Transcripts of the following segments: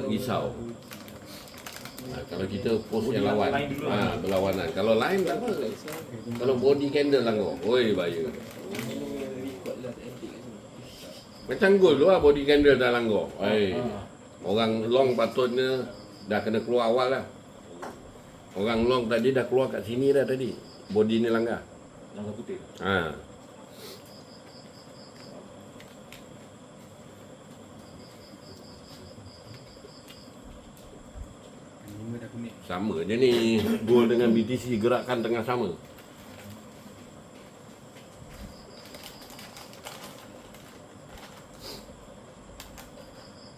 risau. Kalau kita post yang lawan, berlawanan. Kalau lain tak apa. Kalau body candle langgar, oi bahaya. Macam gol tu lah, body candle dah langgar. Orang long patutnya dah kena keluar awal lah. Orang long tadi dah keluar kat sini dah tadi. Body ni langgar. Langgar putih. Sama je ni, gol dengan BTC, gerakan tengah sama.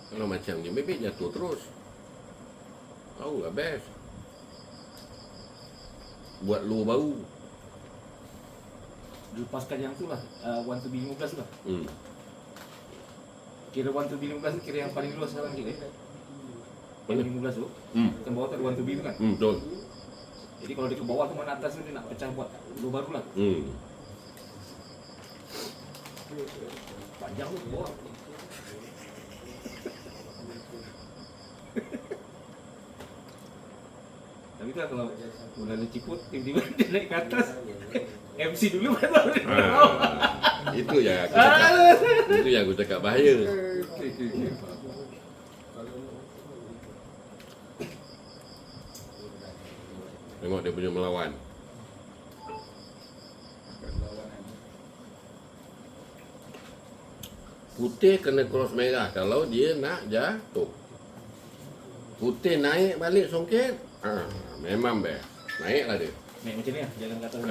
Kalau macam ni, bebek jatuh terus. Tahu lah best. Buat low baru. Lepaskan yang tu lah, 1 to B15 tu lah. Kira 1 to B15 tu kira yang paling luas sekarang kira. Yang 15 tu, kan bawah tu ada 1 to B tu kan. Betul. Jadi kalau dia ke bawah tu mana atas tu dia nak pecah buat low baru lah. Panjang tu ke bawah. Tapi tu lah kalau bulan ciput, tiba-tiba dia naik ke atas, MC dulu baru dia bawah. Itu yang aku cakap. Itu yang aku cakap bahaya. Tengok dia punya melawan. Putih kena cross merah kalau dia nak jatuh. Putih naik balik songket, memang best. Naiklah dia. Naik macam ni lah, jalan ke atas.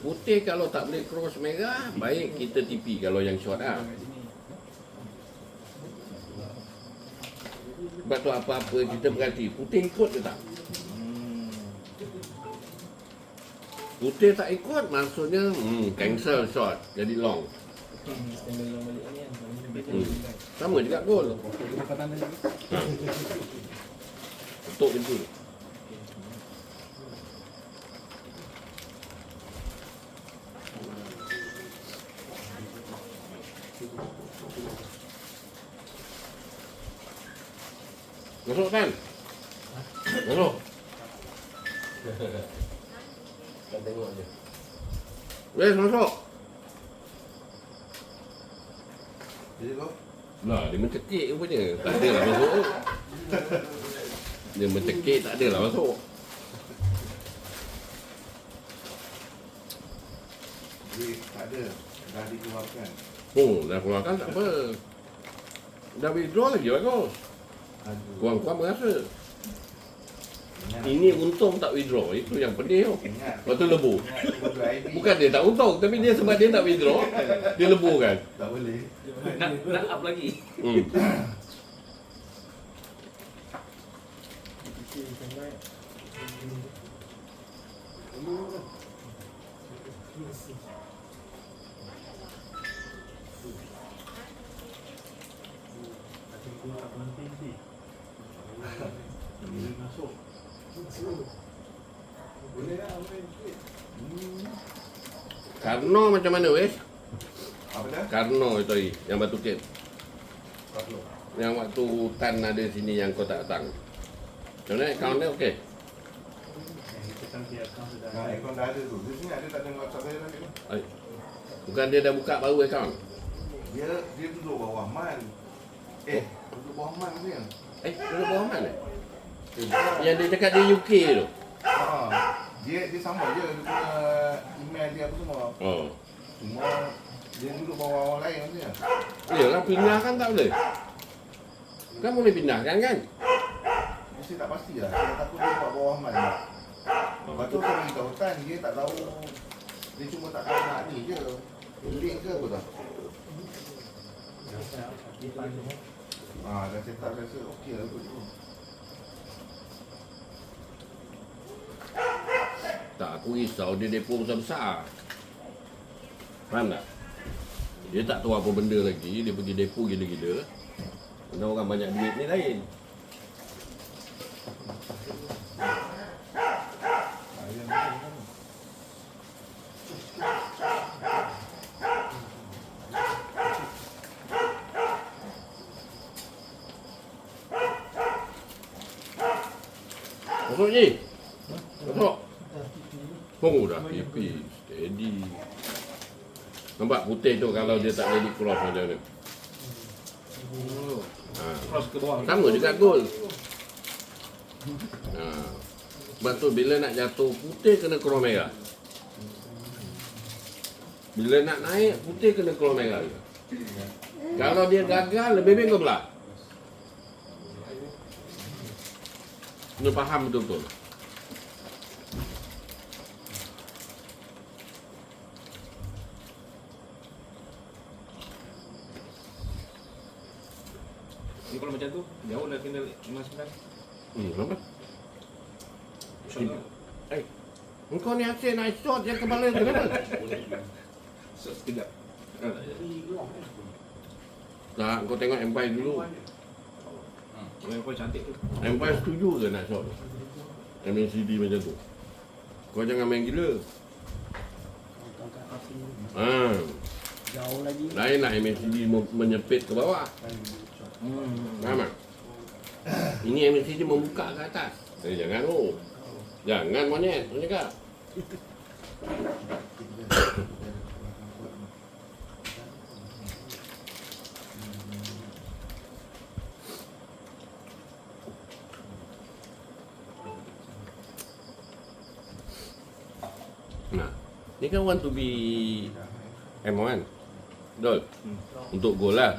Putih kalau tak boleh cross merah, baik kita TP kalau yang short lah. Sebab tu apa-apa kita perhati, putih ikut ke tak? Putih tak ikut, maksudnya cancel short, jadi long. Sama juga gol. Tutup pintu. Masuk kan? Masuk. Kan tengok je. Wes masuk. Jadi kau? Lah, dia mencekik rupanya. Tak adalah masuk. Dia mencekik, tak adalah masuk. Jadi tak ada. Dah dikeluarkan. Oh, dah keluarkan tak apa. Dah withdraw lagi bagus. Kurang-kurang berasa. Ini untung tak withdraw, itu yang pedih tu. Lepas tu lebu. Bukan dia tak untung, tapi dia sebab dia tak withdraw, dia lebu kan. Tak boleh. Nak up lagi. Karno macam mana wes? Apa dah? Karno itu tadi, yang Batu Ken. Apa? Yang waktu Tan ada sini yang kau tak datang. Macam mana akaun dia okey? Nah, akaun dah ada tu. Di sini ada tak tengok WhatsApp saya tadi tu? Bukan dia dah buka baru akaun? Dia duduk bawah Man. Duduk bawah Man ni kan? Duduk bawah mana? Yang dia cakap dia UK tu? Dia sama je, dia punya email dia apa semua. Cuma dia duduk bawah orang lain maksudnya. Yalah, pindah kan tak boleh? Kan boleh pindahkan kan? Saya tak pasti lah, saya takut dia buat bawah Man. Lepas tu saya beritahu Tan, dia tak tahu. Dia cuma tak tahu nak ni je. Link ke apa tak? Dah set up rasa okey lah kot tu. Tak, aku risau dia depo besar-besar. Faham tak? Dia tak tahu apa benda lagi, dia pergi depo gila-gila. Mana orang banyak duit ni lain. Masuk je. Masuk. Oh, dah pipi. Steady. Nampak putih tu kalau dia tak jadi cross macam mana. Cross ke bawah. Sama juga gol. Sebab tu bila nak jatuh putih kena cross merah. Bila nak naik putih kena cross merah juga. Kalau dia gagal lebih baik kau belah. Kena faham betul-betul. Ni kalau macam tu, jauh lah kena 59. Kenapa? Shot lah. Engkau ni asyik nak shot yang kepala kenapa? Shot sekejap. Tak, kau tengok Empire dulu. Yang pun cantik tu. Empire setuju ke nak shot? MNCD macam tu. Kau jangan main gila. Jauh lagi. Lain lah MNCD menyepit ke bawah. Faham tak? Ini MNCD membuka ke atas. Jangan oh. Jangan monyet, aku cakap. Nah, ni kan want to be M1. Betul? Untuk gol lah.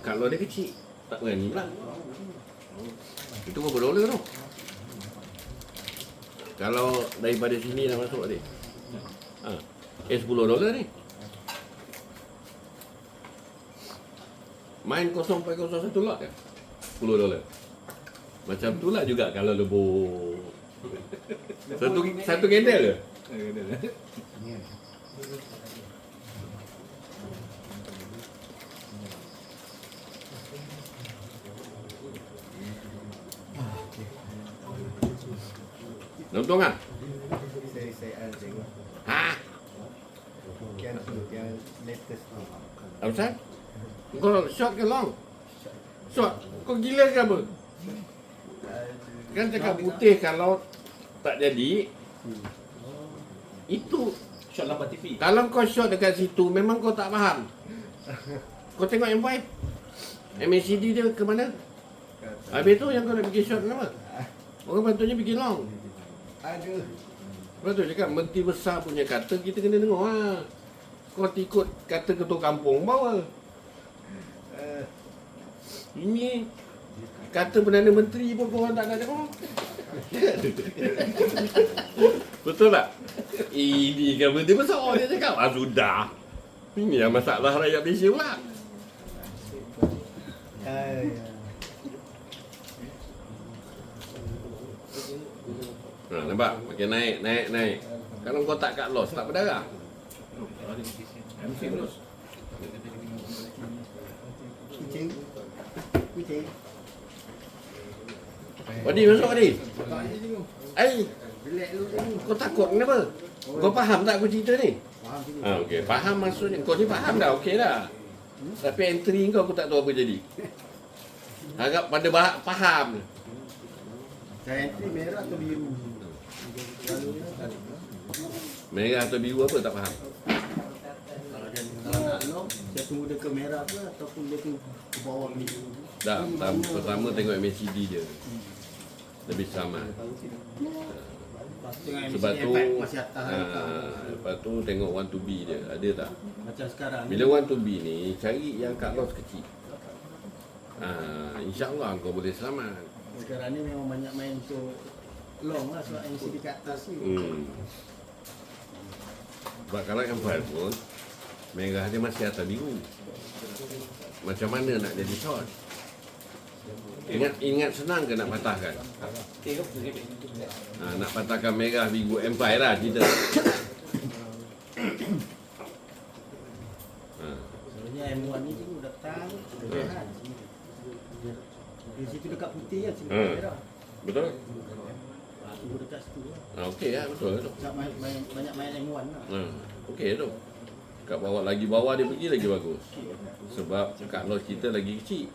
Kalau dia kecil, tak berani pula. Itu berapa dolar tu? Kalau daripada sini dah masuk dia. $10 ni. Main 0.01 lot ya? $10. Macam tu lah juga kalau lebur. Satu gendel ke? Nonton kan? Saya tengok. Ha? Yang tu, yang latest tu. Apa? Kau short ke long? Short. Kau gila ke apa? Kan cakap putih kalau tak jadi itu Shot lambat TV. kalau kau short dekat situ memang kau tak faham. Kau tengok M5 MACD dia ke mana? Habis tu yang kau nak pergi short kenapa? Orang patutnya pergi long. Aduh. Lepas tu cakap menti besar punya kata kita kena dengar lah. Kau ikut kata ketua kampung bawa. Ini kata Perdana Menteri pun korang tak nak dengar. Betul tak? Ini kan menti besar dia cakap. Sudah. Ini yang masalah rakyat Malaysia pula. Nampak? Makin naik. Kalau kau tak kat loss, tak berdarah. MC terus. Kucing. Wadi masuk Wadi. Ai, Relax dulu ni. kau takut kenapa? Kau faham tak aku cerita ni? Faham sini. Okey, faham maksudnya. Kau ni faham dah, okey dah. Tapi entry kau aku tak tahu apa jadi. Harap pada faham. Saya entry merah atau biru? Merah atau biru apa tak faham. Kalau nak lock, saya tunggu dia ke merah ke ataupun dia tu ke bawah biru. Dah, pertama tengok MACD dia. Lebih sama. Tengok Sebab MCD tu impact masih atas. lepas tu tengok 1 to B dia. Ada tak? Macam sekarang Bila 1 to B ni cari yang cut loss kecil. InsyaAllah kau boleh selamat. Sekarang ni memang banyak main untuk long lah sebab MCD kat atas ni. Sebab kalau yang 5 pun merah dia masih atas biru. Macam mana nak jadi short? Ingat senang ke nak patahkan? Nak patahkan merah biru M5 lah kita. Sebenarnya M1 ni cikgu datang rehat. Di situ dekat putih kan, sini merah. Betul? Tunggu dekat situ lah. Okey lah, betul tu. Sebab banyak main M1 lah. Okey tu. Kat bawah lagi bawah dia pergi lagi bagus. Sebab kat loss kita lagi kecil.